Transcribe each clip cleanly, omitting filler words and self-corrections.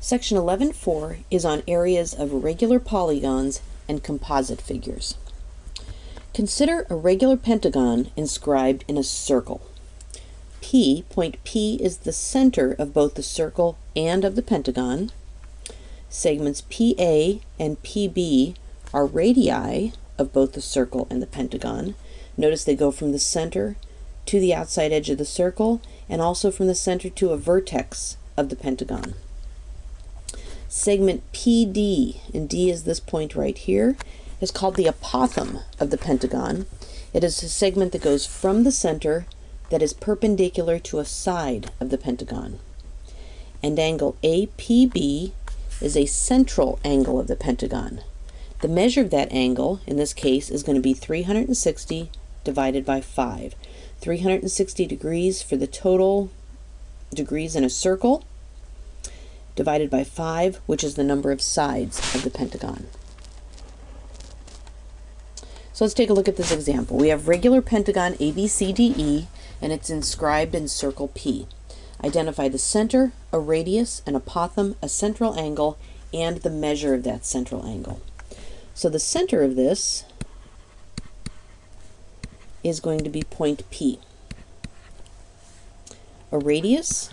Section 11.4 is on areas of regular polygons and composite figures. Consider a regular pentagon inscribed in a circle. Point P is the center of both the circle and of the pentagon. Segments PA and PB are radii of both the circle and the pentagon. Notice they go from the center to the outside edge of the circle and also from the center to a vertex of the pentagon. Segment PD, and D is this point right here, is called the apothem of the pentagon. It is a segment that goes from the center that is perpendicular to a side of the pentagon. And angle APB is a central angle of the pentagon. The measure of that angle, in this case, is going to be 360 divided by 5. 360 degrees for the total degrees in a circle, divided by 5, which is the number of sides of the pentagon. So let's take a look at this example. We have regular pentagon ABCDE, and it's inscribed in circle P. Identify the center, a radius, an apothem, a central angle, and the measure of that central angle. So the center of this is going to be point P. A radius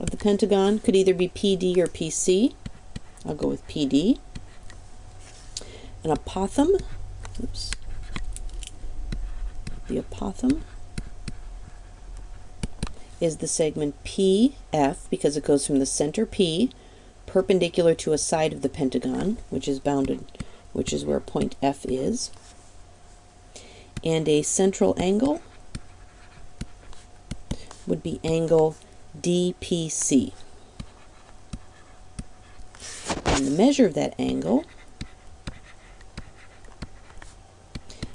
of the pentagon could either be PD or PC. I'll go with PD. An apothem, the apothem is the segment PF because it goes from the center P perpendicular to a side of the pentagon, which is bounded, which is where point F is. And a central angle would be angle DPC. And the measure of that angle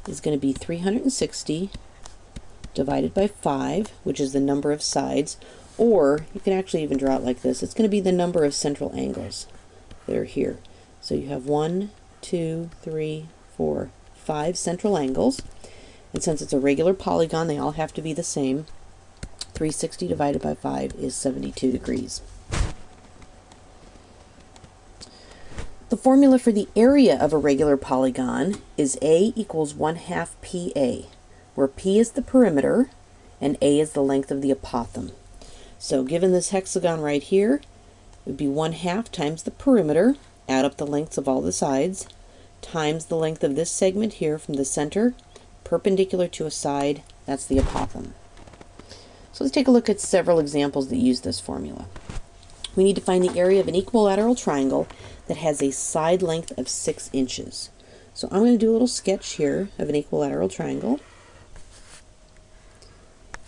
is going to be 360 divided by 5, which is the number of sides, or you can actually even draw it like this. It's going to be the number of central angles that are here. So you have 1, 2, 3, 4, 5 central angles, and since it's a regular polygon, they all have to be the same. 360 divided by 5 is 72 degrees. The formula for the area of a regular polygon is A equals 1/2 PA, where P is the perimeter and A is the length of the apothem. So given this hexagon right here, it would be 1/2 times the perimeter, add up the lengths of all the sides, times the length of this segment here from the center, perpendicular to a side, that's the apothem. So let's take a look at several examples that use this formula. We need to find the area of an equilateral triangle that has a side length of 6 inches. So I'm going to do a little sketch here of an equilateral triangle.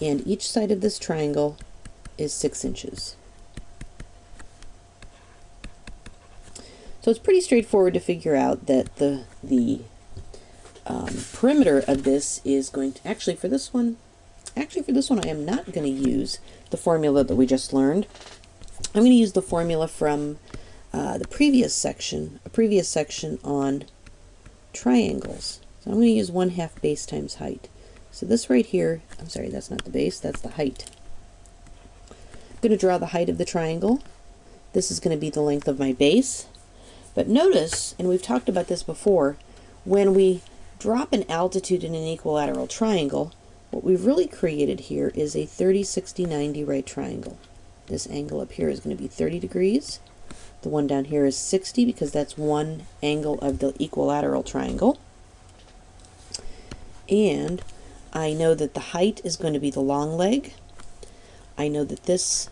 And each side of this triangle is 6 inches. So it's pretty straightforward to figure out that the perimeter of this is going to, actually for this one I am not going to use the formula that we just learned. I'm going to use the formula from the previous section, a previous section on triangles. So I'm going to use 1/2 base times height. So this right here, I'm sorry, that's not the base, that's the height. I'm going to draw the height of the triangle. This is going to be the length of my base. But notice, and we've talked about this before, when we drop an altitude in an equilateral triangle, what we've really created here is a 30, 60, 90 right triangle. This angle up here is going to be 30 degrees. The one down here is 60 because that's one angle of the equilateral triangle. And I know that the height is going to be the long leg. I know that this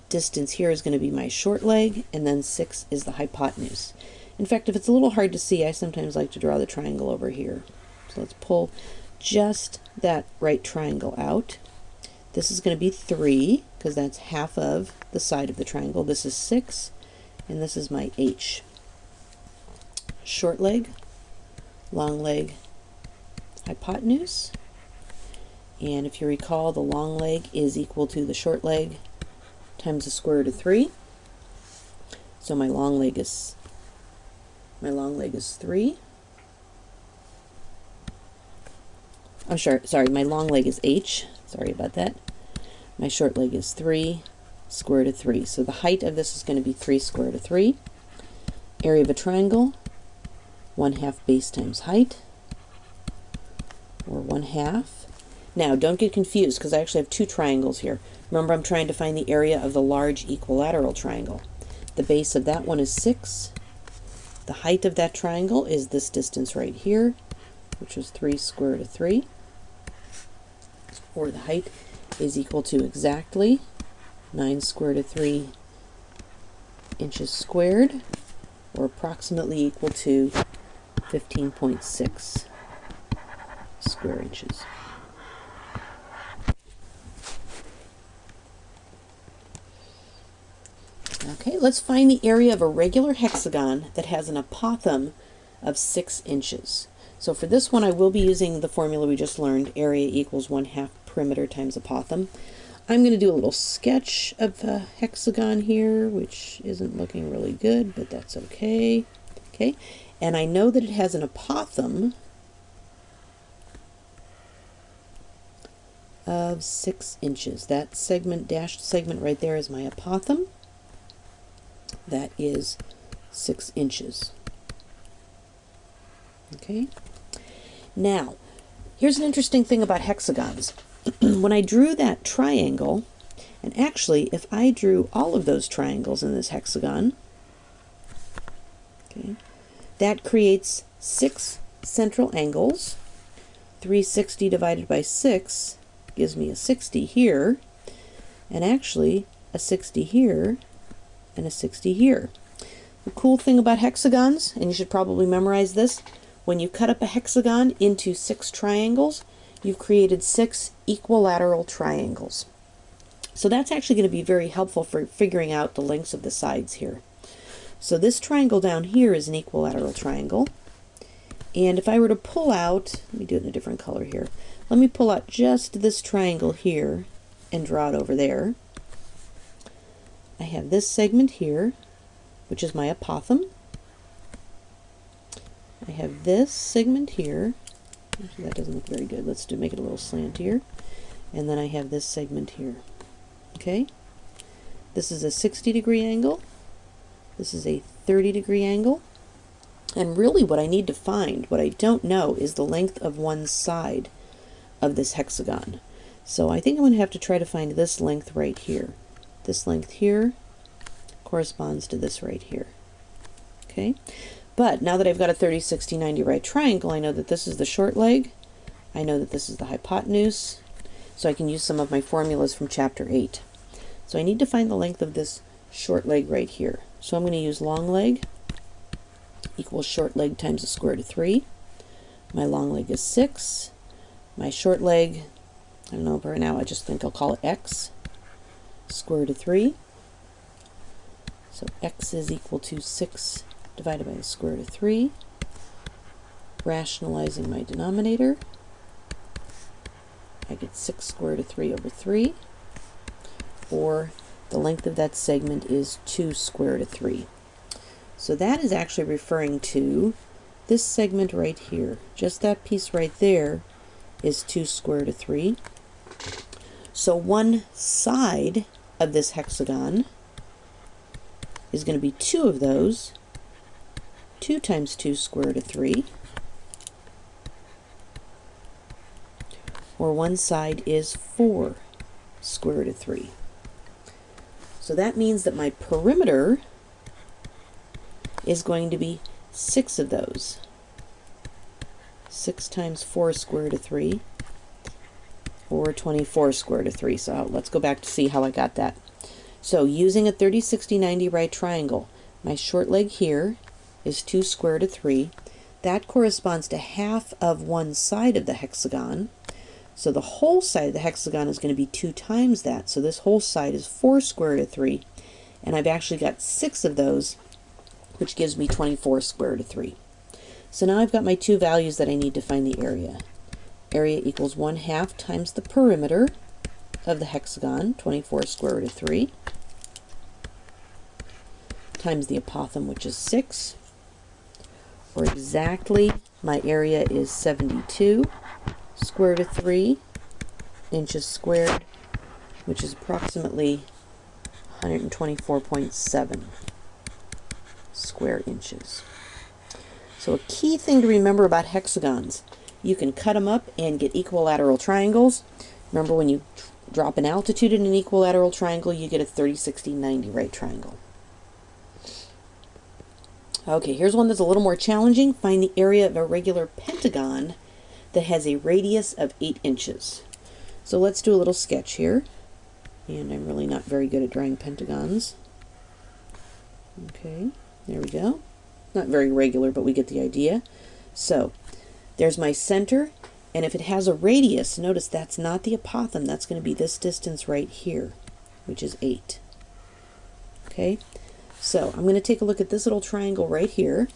distance here is going to be my short leg, and then 6 is the hypotenuse. In fact, if it's a little hard to see, I sometimes like to draw the triangle over here. So let's pull just that right triangle out. This is going to be 3 because that's half of the side of the triangle. This is 6, and this is my H. Short leg, long leg, hypotenuse. And if you recall, the long leg is equal to the short leg times the square root of 3. So my long leg is 3. I'm sorry, my long leg is H. Sorry about that. My short leg is 3. square root of 3. So the height of this is going to be 3 square root of 3. Area of a triangle, 1/2 base times height, or 1/2. Now, don't get confused, because I actually have two triangles here. Remember, I'm trying to find the area of the large equilateral triangle. The base of that one is 6. The height of that triangle is this distance right here, which is 3 square root of 3. Or the height is equal to exactly 9 square root of 3 inches squared, or approximately equal to 15.6 square inches. Okay, let's find the area of a regular hexagon that has an apothem of 6 inches. So for this one, I will be using the formula we just learned, area equals 1/2 perimeter times apothem. I'm going to do a little sketch of a hexagon here, which isn't looking really good, but that's okay. Okay, and I know that it has an apothem of 6 inches. That segment, dashed segment right there, is my apothem. That is 6 inches. Okay. Now, here's an interesting thing about hexagons. When I drew that triangle, and actually, if I drew all of those triangles in this hexagon, okay, that creates 6 central angles. 360 divided by 6 gives me a 60 here, and actually a 60 here, and a 60 here. The cool thing about hexagons, and you should probably memorize this, when you cut up a hexagon into 6 triangles, you've created 6 equilateral triangles. So that's actually going to be very helpful for figuring out the lengths of the sides here. So this triangle down here is an equilateral triangle. And if I were to pull out, let me do it in a different color here. Let me pull out just this triangle here and draw it over there. I have this segment here, which is my apothem. I have this segment here. Actually, that doesn't look very good. Let's make it a little slantier. And then I have this segment here. Okay? This is a 60-degree angle. This is a 30-degree angle. And really what I need to find, what I don't know, is the length of one side of this hexagon. So I think I'm going to have to try to find this length right here. This length here corresponds to this right here. Okay? But now that I've got a 30, 60, 90 right triangle, I know that this is the short leg. I know that this is the hypotenuse. So I can use some of my formulas from chapter 8. So I need to find the length of this short leg right here. So I'm going to use long leg equals short leg times the square root of 3. My long leg is 6. My short leg, I don't know, right now I just think I'll call it x, square root of 3. So x is equal to 6 divided by the square root of 3. Rationalizing my denominator, I get 6 square root of 3 over 3, or the length of that segment is 2 square root of 3. So that is actually referring to this segment right here. Just that piece right there is 2 square root of 3. So one side of this hexagon is going to be 2 of those. 2 times 2 square root of 3. Or one side is 4 square root of 3. So that means that my perimeter is going to be 6 of those. 6 times 4 square root of 3, or 24 square root of 3. So let's go back to see how I got that. So using a 30, 60, 90 right triangle, my short leg here is 2 square root of 3. That corresponds to half of one side of the hexagon. So the whole side of the hexagon is going to be 2 times that. So this whole side is 4 square root of 3. And I've actually got 6 of those, which gives me 24 square root of 3. So now I've got my two values that I need to find the area. Area equals 1/2 times the perimeter of the hexagon, 24 square root of 3, times the apothem, which is 6, or exactly my area is 72 square root of 3 inches squared, which is approximately 124.7 square inches. So a key thing to remember about hexagons, you can cut them up and get equilateral triangles. Remember, when you drop an altitude in an equilateral triangle, you get a 30, 60, 90 right triangle. Okay, here's one that's a little more challenging. Find the area of a regular pentagon that has a radius of 8 inches. So let's do a little sketch here. And I'm really not very good at drawing pentagons. Okay, there we go. Not very regular, but we get the idea. So there's my center, and if it has a radius, notice that's not the apothem. That's going to be this distance right here, which is 8. Okay, so I'm going to take a look at this little triangle right here.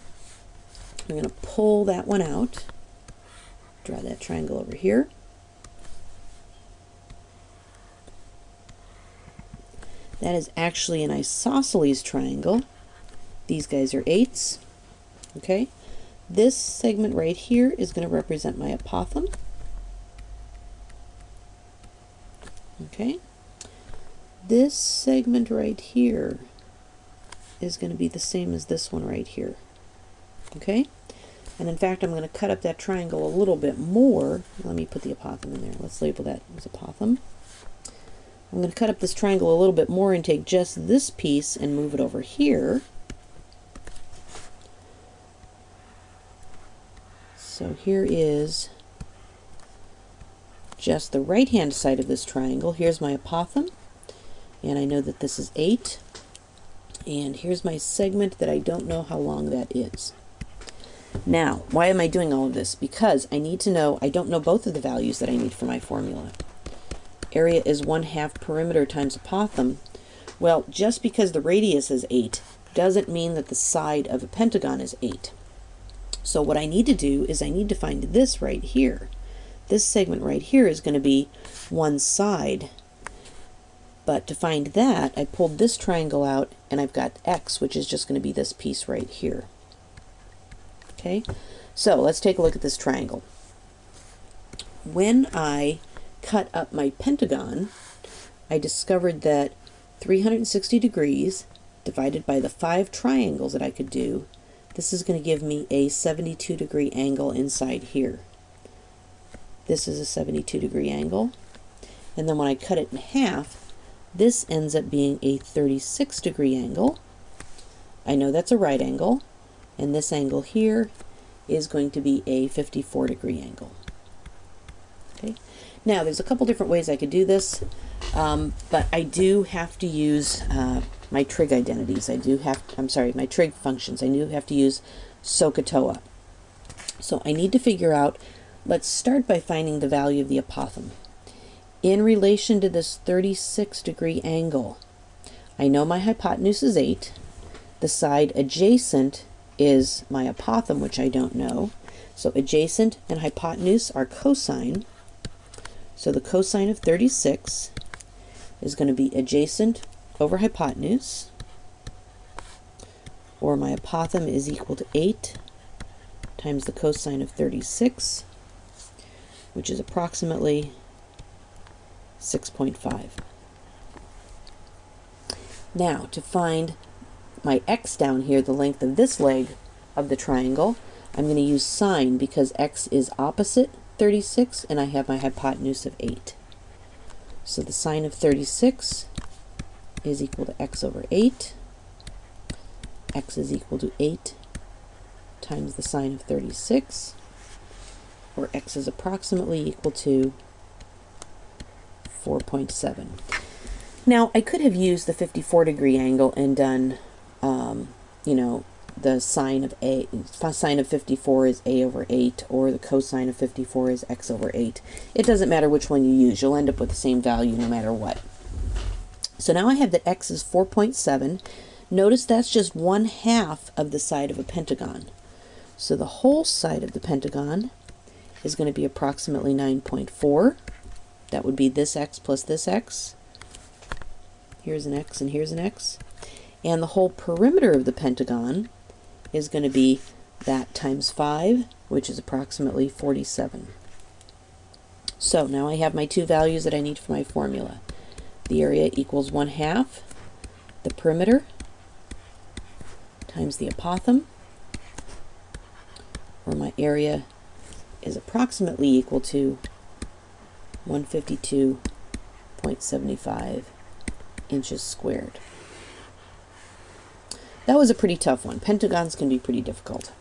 I'm going to pull that one out, draw that triangle over here. That is actually an isosceles triangle. These guys are 8s. Okay, this segment right here is going to represent my apothem. Okay, this segment right here is going to be the same as this one right here. Okay, and in fact, I'm going to cut up that triangle a little bit more. Let me put the apothem in there. Let's label that as apothem. I'm going to cut up this triangle a little bit more and take just this piece and move it over here. So here is just the right-hand side of this triangle. Here's my apothem, and I know that this is 8. And here's my segment that I don't know how long that is. Now, why am I doing all of this? Because I need to know, I don't know both of the values that I need for my formula. Area is 1/2 perimeter times apothem. Well, just because the radius is 8 doesn't mean that the side of a pentagon is 8. So what I need to do is I need to find this right here. This segment right here is going to be one side. But to find that, I pulled this triangle out, and I've got x, which is just going to be this piece right here. Okay, so let's take a look at this triangle. When I cut up my pentagon, I discovered that 360 degrees divided by the 5 triangles that I could do, this is going to give me a 72-degree angle inside here. This is a 72-degree angle. And then when I cut it in half, this ends up being a 36-degree angle. I know that's a right angle. And this angle here is going to be a 54-degree angle. Okay. Now, there's a couple different ways I could do this, but I do have to use my trig identities. My trig functions. I do have to use SOHCAHTOA. So I need to figure out, let's start by finding the value of the apothem. In relation to this 36-degree angle, I know my hypotenuse is 8. The side adjacent is my apothem, which I don't know. So adjacent and hypotenuse are cosine. So the cosine of 36 is going to be adjacent over hypotenuse, or my apothem is equal to 8 times the cosine of 36, which is approximately 6.5. Now, to find my x down here, the length of this leg of the triangle, I'm going to use sine because x is opposite 36 and I have my hypotenuse of 8. So the sine of 36 is equal to x over 8. X is equal to 8 times the sine of 36, or x is approximately equal to 4.7. Now, I could have used the 54-degree angle and done, the sine of 54 is a over 8, or the cosine of 54 is x over 8. It doesn't matter which one you use. You'll end up with the same value no matter what. So now I have that x is 4.7. Notice that's just 1/2 of the side of a pentagon. So the whole side of the pentagon is going to be approximately 9.4. That would be this x plus this x. Here's an x and here's an x. And the whole perimeter of the pentagon is going to be that times 5, which is approximately 47. So now I have my two values that I need for my formula. The area equals 1/2 the perimeter times the apothem, or my area is approximately equal to 152.75 inches squared. That was a pretty tough one. Pentagons can be pretty difficult.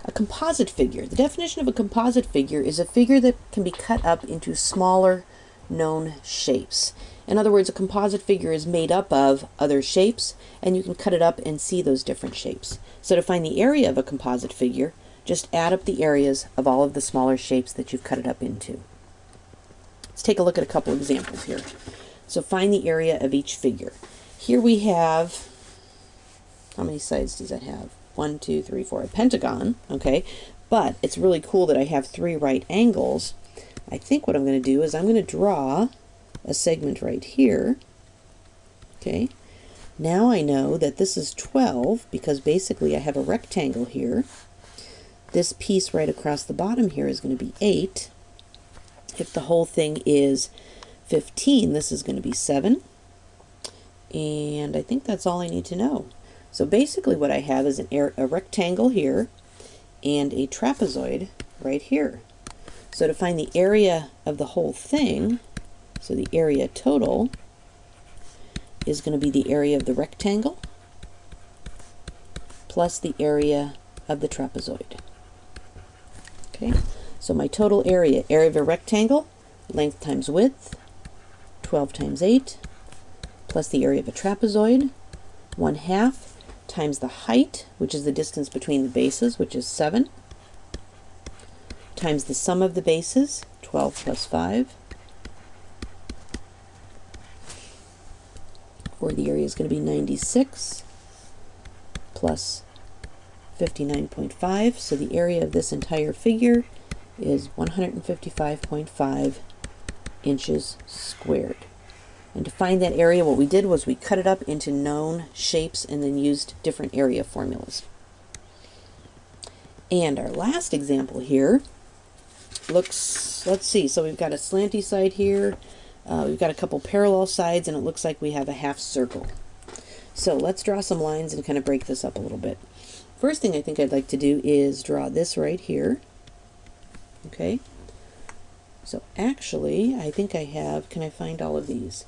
A composite figure. The definition of a composite figure is a figure that can be cut up into smaller known shapes. In other words, a composite figure is made up of other shapes, and you can cut it up and see those different shapes. So to find the area of a composite figure, just add up the areas of all of the smaller shapes that you've cut it up into. Let's take a look at a couple examples here. So find the area of each figure. Here we have, how many sides does that have? 1, 2, 3, 4, a pentagon, okay? But it's really cool that I have 3 right angles. I think what I'm going to do is I'm going to draw a segment right here, okay? Now I know that this is 12 because basically I have a rectangle here. This piece right across the bottom here is going to be 8. If the whole thing is 15, this is going to be 7. And I think that's all I need to know. So basically what I have is a rectangle here and a trapezoid right here. So to find the area of the whole thing, so the area total is going to be the area of the rectangle plus the area of the trapezoid. Okay, so my total area of a rectangle, length times width, 12 times 8, plus the area of a trapezoid, 1/2, times the height, which is the distance between the bases, which is 7, times the sum of the bases, 12 plus 5, or the area is going to be 96 plus 59.5, so the area of this entire figure is 155.5 inches squared. And to find that area, what we did was we cut it up into known shapes and then used different area formulas. And our last example here looks, let's see, so we've got a slanty side here, we've got a couple parallel sides, and it looks like we have a half circle. So let's draw some lines and kind of break this up a little bit. First thing I think I'd like to do is draw this right here. Okay, so actually I think I have, can I find all of these?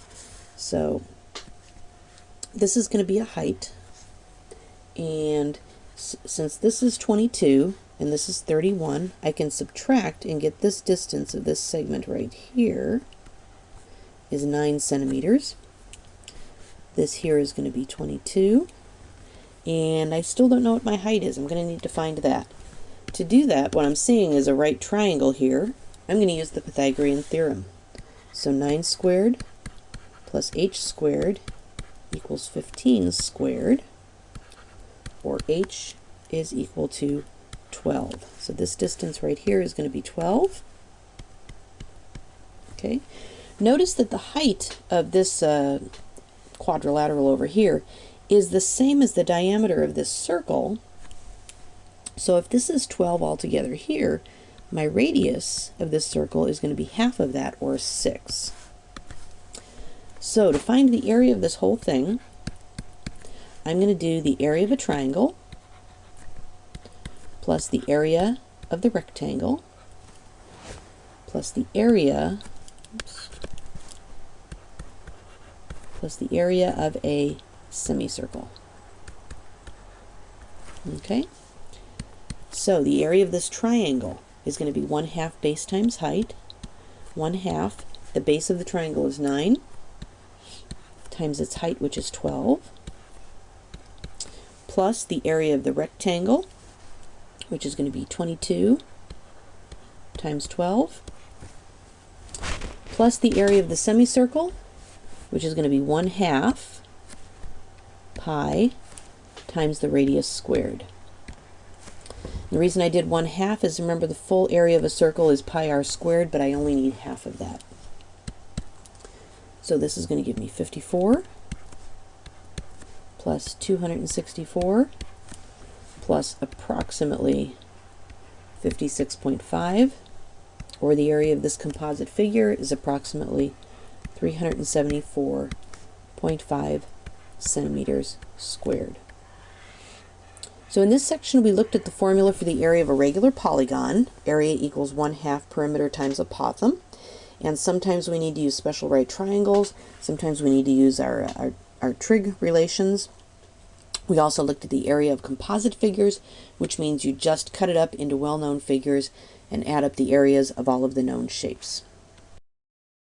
So this is going to be a height, and since this is 22 and this is 31, I can subtract and get this distance of this segment right here is 9 centimeters. This here is going to be 22, and I still don't know what my height is. I'm going to need to find that. To do that, what I'm seeing is a right triangle here. I'm going to use the Pythagorean theorem. So 9 squared plus h squared equals 15 squared, or h is equal to 12. So this distance right here is going to be 12. Okay. Notice that the height of this quadrilateral over here is the same as the diameter of this circle. So if this is 12 altogether here, my radius of this circle is going to be half of that, or 6. So to find the area of this whole thing, I'm going to do the area of a triangle plus the area of the rectangle plus the area, plus the area of a semicircle. Okay, so the area of this triangle is going to be 1/2 base times height. 1/2, the base of the triangle is 9, times its height, which is 12, plus the area of the rectangle, which is going to be 22 times 12, plus the area of the semicircle, which is going to be 1/2 pi times the radius squared. The reason I did 1/2 is, remember, the full area of a circle is pi r squared, but I only need half of that. So this is going to give me 54 plus 264 plus approximately 56.5, or the area of this composite figure is approximately 374.5 centimeters squared. So in this section we looked at the formula for the area of a regular polygon. Area equals 1/2 perimeter times apothem. And sometimes we need to use special right triangles. Sometimes we need to use our trig relations. We also looked at the area of composite figures, which means you just cut it up into well-known figures and add up the areas of all of the known shapes.